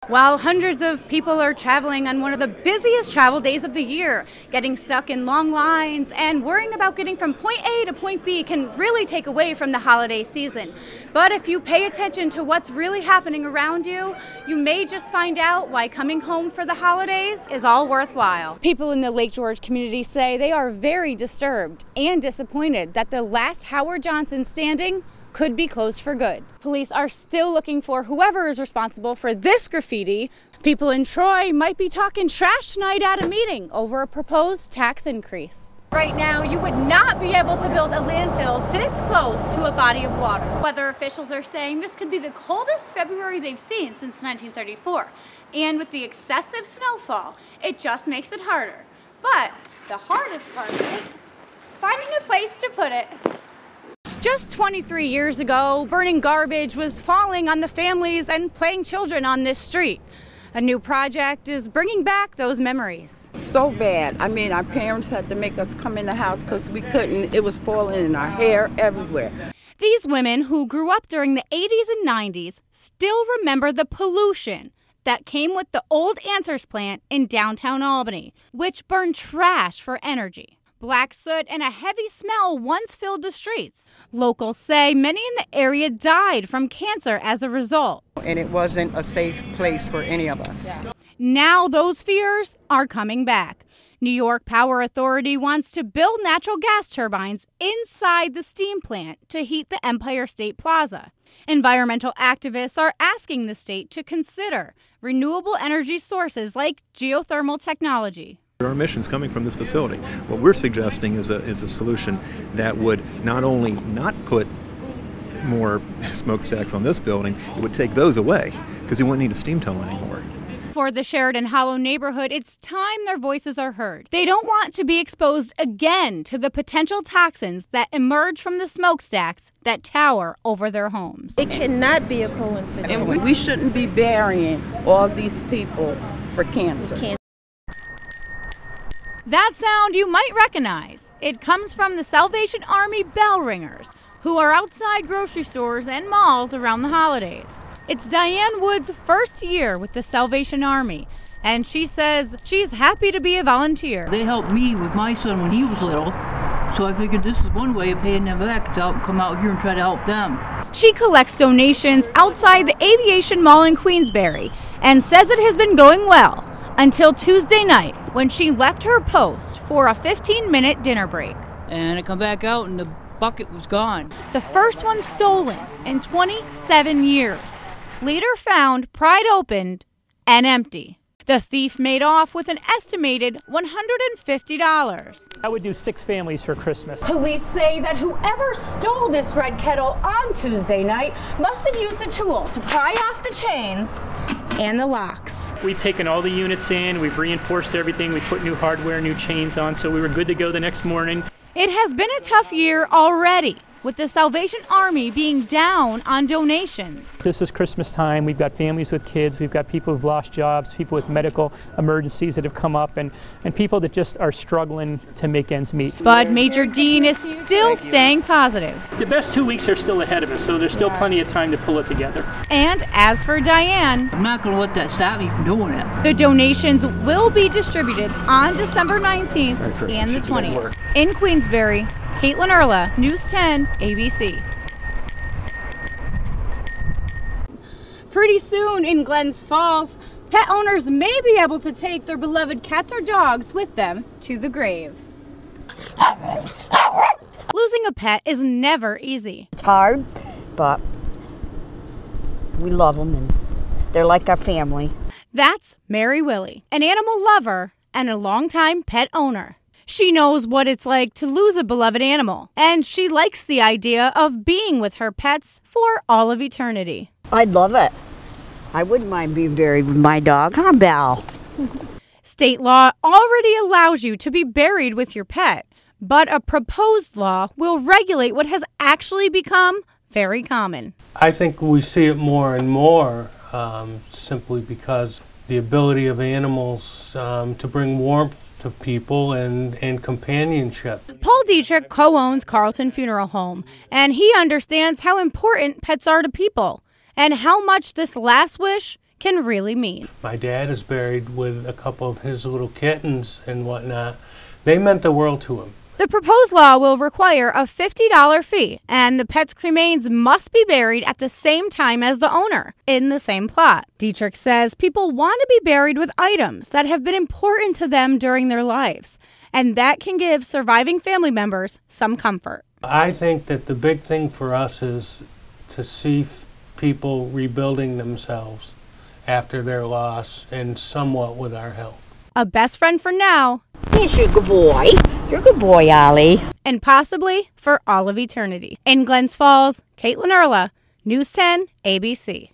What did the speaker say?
While hundreds of people are traveling on one of the busiest travel days of the year, getting stuck in long lines and worrying about getting from point A to point B can really take away from the holiday season. But if you pay attention to what's really happening around you, you may just find out why coming home for the holidays is all worthwhile. People in the Lake George community say they are very disturbed and disappointed that the last Howard Johnson standing could be closed for good. Police are still looking for whoever is responsible for this graffiti. People in Troy might be talking trash tonight at a meeting over a proposed tax increase. Right now, you would not be able to build a landfill this close to a body of water. Weather officials are saying this could be the coldest February they've seen since 1934. And with the excessive snowfall, it just makes it harder. But the hardest part is finding a place to put it. Just 23 years ago, burning garbage was falling on the families and playing children on this street. A new project is bringing back those memories. So bad. I mean, our parents had to make us come in the house because we couldn't. It was falling in our hair everywhere. These women who grew up during the 80s and 90s still remember the pollution that came with the old Answers plant in downtown Albany, which burned trash for energy. Black soot and a heavy smell once filled the streets. Locals say many in the area died from cancer as a result. And it wasn't a safe place for any of us. Yeah. Now those fears are coming back. New York Power Authority wants to build natural gas turbines inside the steam plant to heat the Empire State Plaza. Environmental activists are asking the state to consider renewable energy sources like geothermal technology. There are emissions coming from this facility. What we're suggesting is a solution that would not only not put more smokestacks on this building, it would take those away because you wouldn't need a steam tunnel anymore. For the Sheridan Hollow neighborhood, it's time their voices are heard. They don't want to be exposed again to the potential toxins that emerge from the smokestacks that tower over their homes. It cannot be a coincidence. And we shouldn't be burying all these people for cancer. That sound you might recognize. It comes from the Salvation Army bell ringers, who are outside grocery stores and malls around the holidays. It's Diane Wood's first year with the Salvation Army, and she says she's happy to be a volunteer. They helped me with my son when he was little, so I figured this is one way of paying them back, to come out here and try to help them. She collects donations outside the Aviation Mall in Queensbury and says it has been going well until Tuesday night when she left her post for a 15-minute dinner break. And I come back out and the bucket was gone. The first one stolen in 27 years. Later found, pried opened, and empty. The thief made off with an estimated $150. I would do 6 families for Christmas. Police say that whoever stole this red kettle on Tuesday night must have used a tool to pry off the chains and the locks. We've taken all the units in, we've reinforced everything, we put new hardware, new chains on, so we were good to go the next morning. It has been a tough year already, with the Salvation Army being down on donations. This is Christmas time. We've got families with kids. We've got people who've lost jobs, people with medical emergencies that have come up, and people that just are struggling to make ends meet. But Major Dean is still staying positive. The best 2 weeks are still ahead of us, so there's still plenty of time to pull it together. And as for Diane, I'm not going to let that stop me from doing it. The donations will be distributed on December 19th and the 20th. In Queensbury, Caitlin Irla, News 10, ABC. Pretty soon in Glens Falls, pet owners may be able to take their beloved cats or dogs with them to the grave. Losing a pet is never easy. It's hard, but we love them and they're like our family. That's Mary Willie, an animal lover and a longtime pet owner. She knows what it's like to lose a beloved animal, and she likes the idea of being with her pets for all of eternity. I'd love it. I wouldn't mind being buried with my dog. Come on, Belle. State law already allows you to be buried with your pet, but a proposed law will regulate what has actually become very common. I think we see it more and more simply because the ability of animals to bring warmth to people and companionship. Paul Dietrich co-owns Carlton Funeral Home, and he understands how important pets are to people and how much this last wish can really mean. My dad is buried with a couple of his little kittens and whatnot. They meant the world to him. The proposed law will require a $50 fee, and the pet's cremains must be buried at the same time as the owner, in the same plot. Dietrich says people want to be buried with items that have been important to them during their lives, and that can give surviving family members some comfort. I think that the big thing for us is to see people rebuilding themselves after their loss, and somewhat with our help. A best friend for now. He's your good boy. You're a good boy, Ollie. And possibly for all of eternity. In Glens Falls, Caitlin Irla, News 10, ABC.